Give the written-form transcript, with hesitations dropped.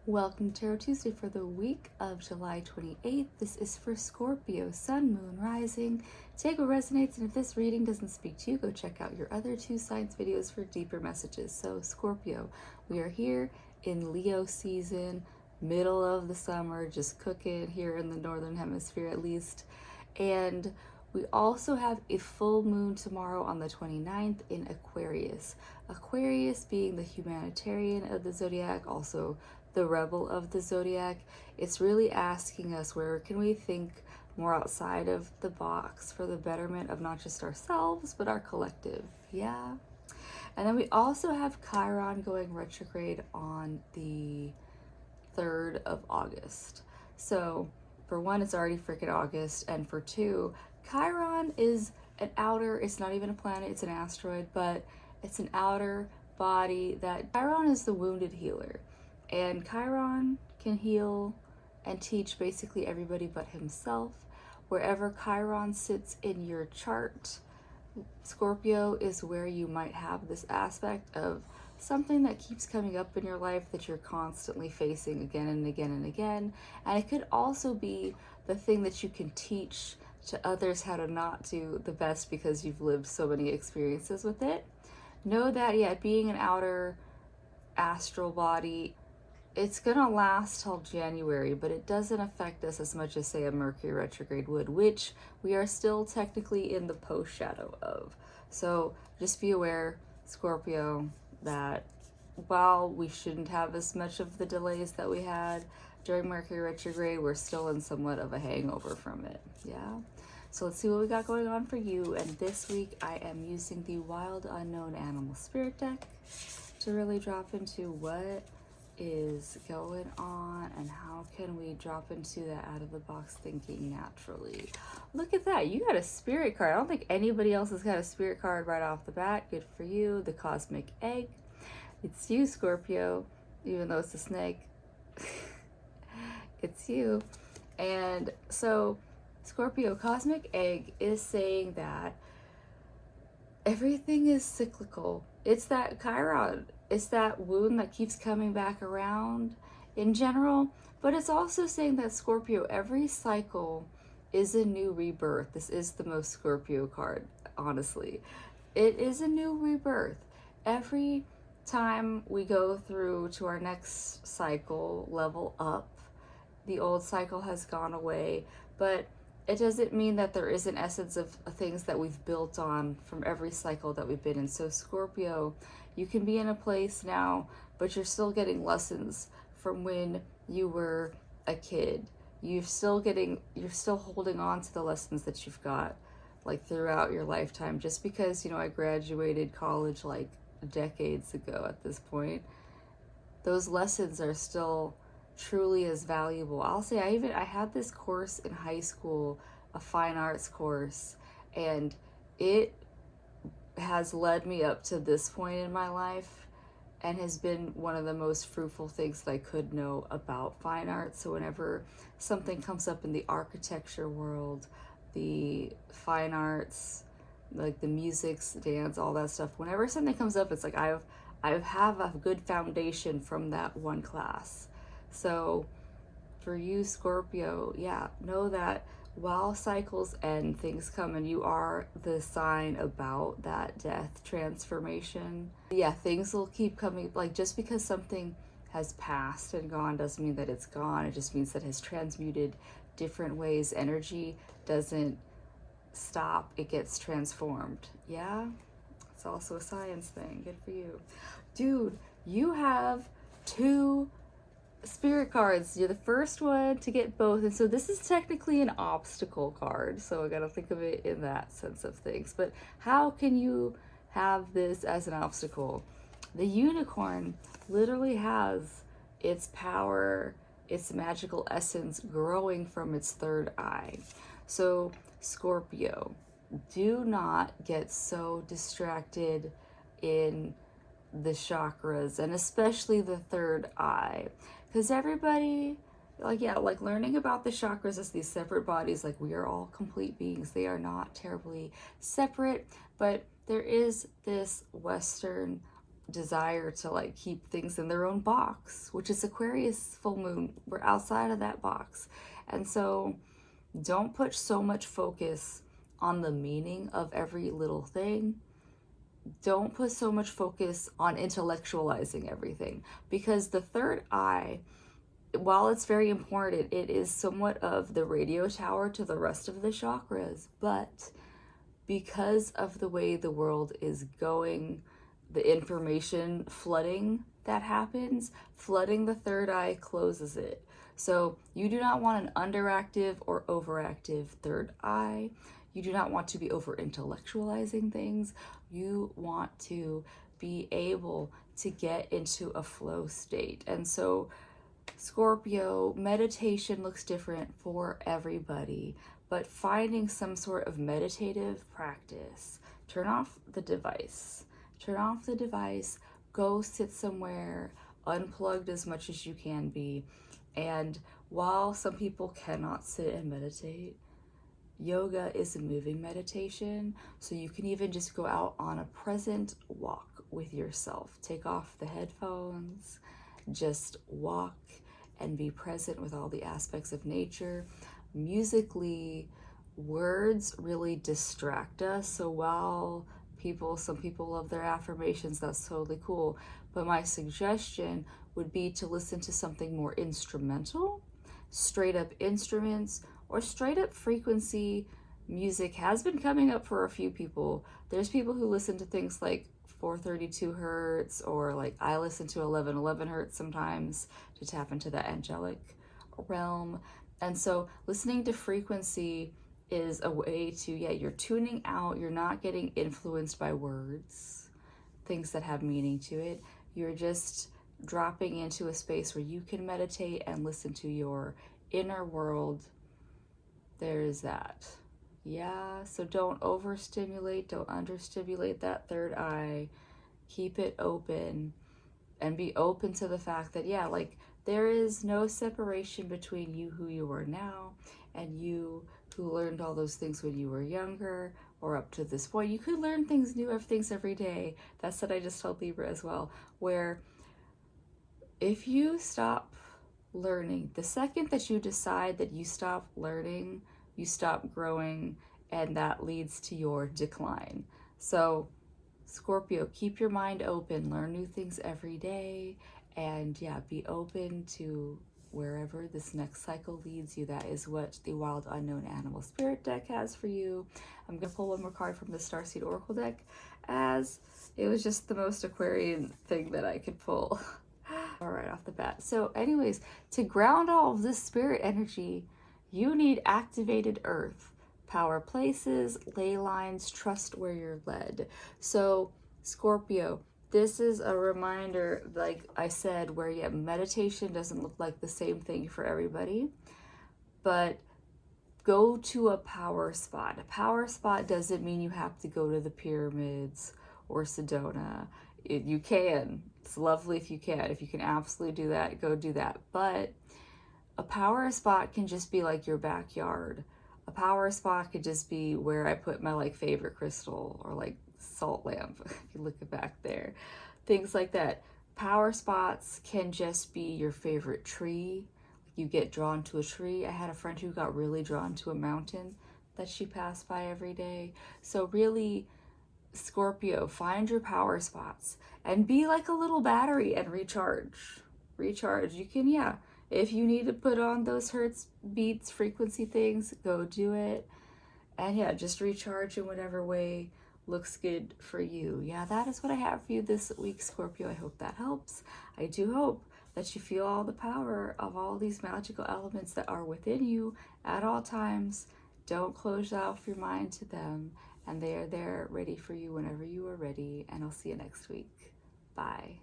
Welcome to Tarot Tuesday for the week of July 28th. This is for Scorpio, Sun, Moon, Rising. Take what resonates, and if this reading doesn't speak to you, go check out your other two signs videos for deeper messages. So Scorpio, we are here in Leo season, middle of the summer, just cooking here in the Northern Hemisphere at least. And we also have a full moon tomorrow on the 29th in Aquarius. Aquarius being the humanitarian of the zodiac, also the rebel of the zodiac. It's really asking us, where can we think more outside of the box for the betterment of not just ourselves, but our collective? Yeah. And then we also have Chiron going retrograde on the 3rd of August. So for one, it's already freaking August. And for two, Chiron is an outer, it's not even a planet, it's an asteroid, but it's an outer body that Chiron is the wounded healer. And Chiron can heal and teach basically everybody but himself. Wherever Chiron sits in your chart, Scorpio is where you might have this aspect of something that keeps coming up in your life that you're constantly facing again and again and again. And it could also be the thing that you can teach to others how to not do the best because you've lived so many experiences with it. Know that, yeah, being an outer astral body, it's gonna last till January, but it doesn't affect us as much as, say, a Mercury retrograde would, which we are still technically in the post shadow of. So just be aware, Scorpio, that while we shouldn't have as much of the delays that we had during Mercury retrograde, we're still in somewhat of a hangover from it. Yeah. So let's see what we got going on for you. And this week I am using the Wild Unknown Animal Spirit deck to really drop into what is going on and how can we drop into that out of the box thinking naturally. Look at that, you got a spirit card. I don't think anybody else has got a spirit card right off the bat. Good for you. The Cosmic Egg. It's you, Scorpio, even though it's a snake. It's you. And so Scorpio, Cosmic Egg is saying that everything is cyclical. It's that Chiron, it's that wound that keeps coming back around in general, but it's also saying that Scorpio, every cycle is a new rebirth. This is the most Scorpio card, honestly. It is a new rebirth. Every time we go through to our next cycle, level up, the old cycle has gone away, but it doesn't mean that there isn't essence of things that we've built on from every cycle that we've been in. So Scorpio, you can be in a place now, but you're still getting lessons from when you were a kid. You're still holding on to the lessons that you've got like throughout your lifetime. Just because, I graduated college like decades ago at this point, those lessons are still truly as valuable. I'll say I had this course in high school, a fine arts course, and it has led me up to this point in my life and has been one of the most fruitful things that I could know about fine arts. So whenever something comes up in the architecture world, the fine arts, like the music, dance, all that stuff, whenever something comes up, it's like I have a good foundation from that one class. So for you, Scorpio, yeah, know that while cycles end, things come, and you are the sign about that death transformation. Yeah, things will keep coming. Like, just because something has passed and gone doesn't mean that it's gone. It just means that it has transmuted different ways. Energy doesn't stop, it gets transformed. Yeah, it's also a science thing. Good for you. Dude, you have 2 spirit cards. You're the first one to get both, and so this is technically an obstacle card, so I gotta think of it in that sense of things. But how can you have this as an obstacle? The unicorn literally has its power, its magical essence growing from its third eye. So Scorpio, do not get so distracted in the chakras, and especially the third eye, because everybody, like learning about the chakras as these separate bodies, like we are all complete beings. They are not terribly separate, but there is this Western desire to like keep things in their own box, which is Aquarius full moon. We're outside of that box. And so don't put so much focus on the meaning of every little thing. Don't put so much focus on intellectualizing everything, because the third eye, while it's very important, it is somewhat of the radio tower to the rest of the chakras. But because of the way the world is going, the information flooding that happens, flooding the third eye closes it. So you do not want an underactive or overactive third eye. You do not want to be over intellectualizing things. You want to be able to get into a flow state. And so Scorpio, meditation looks different for everybody, but finding some sort of meditative practice. Turn off the device. Turn off the device. Go sit somewhere unplugged as much as you can be. And while some people cannot sit and meditate, yoga is a moving meditation. So you can even just go out on a present walk with yourself. Take off the headphones, just walk and be present with all the aspects of nature. Musically, words really distract us. So while some people love their affirmations, that's totally cool. But my suggestion would be to listen to something more instrumental, straight up instruments, or straight up frequency music has been coming up for a few people. There's people who listen to things like 432 hertz, or like I listen to 1111 hertz sometimes to tap into that angelic realm. And so listening to frequency is a way to, you're tuning out, you're not getting influenced by words, things that have meaning to it. You're just dropping into a space where you can meditate and listen to your inner world. There's that. Yeah, so don't overstimulate, don't understimulate that third eye. Keep it open and be open to the fact that, like, there is no separation between you who you are now and you who learned all those things when you were younger or up to this point. You could learn things new of things every day. That's what I just told Libra as well, where if you stop learning, the second that you decide that you stop learning, you stop growing, and that leads to your decline. So Scorpio, keep your mind open, learn new things every day, and be open to wherever this next cycle leads you. That is what the Wild Unknown Animal Spirit deck has for you. I'm going to pull one more card from the Starseed Oracle deck, as it was just the most Aquarian thing that I could pull. All right, off the bat. So anyways, to ground all of this spirit energy, you need activated earth, power places, ley lines, trust where you're led. So Scorpio, this is a reminder, like I said, where meditation doesn't look like the same thing for everybody, but go to a power spot. A power spot doesn't mean you have to go to the pyramids or Sedona. You can. It's lovely if you can. If you can absolutely do that, go do that. But a power spot can just be like your backyard. A power spot could just be where I put my like favorite crystal, or like salt lamp, if you look back there. Things like that. Power spots can just be your favorite tree. You get drawn to a tree. I had a friend who got really drawn to a mountain that she passed by every day. So really, Scorpio, find your power spots and be like a little battery and recharge. You can, if you need to put on those hertz, beats, frequency things, go do it. And just recharge in whatever way looks good for you. That is what I have for you this week, Scorpio. I hope that helps. I do hope that you feel all the power of all these magical elements that are within you at all times. Don't close off your mind to them, and they are there ready for you whenever you are ready. And I'll see you next week. Bye.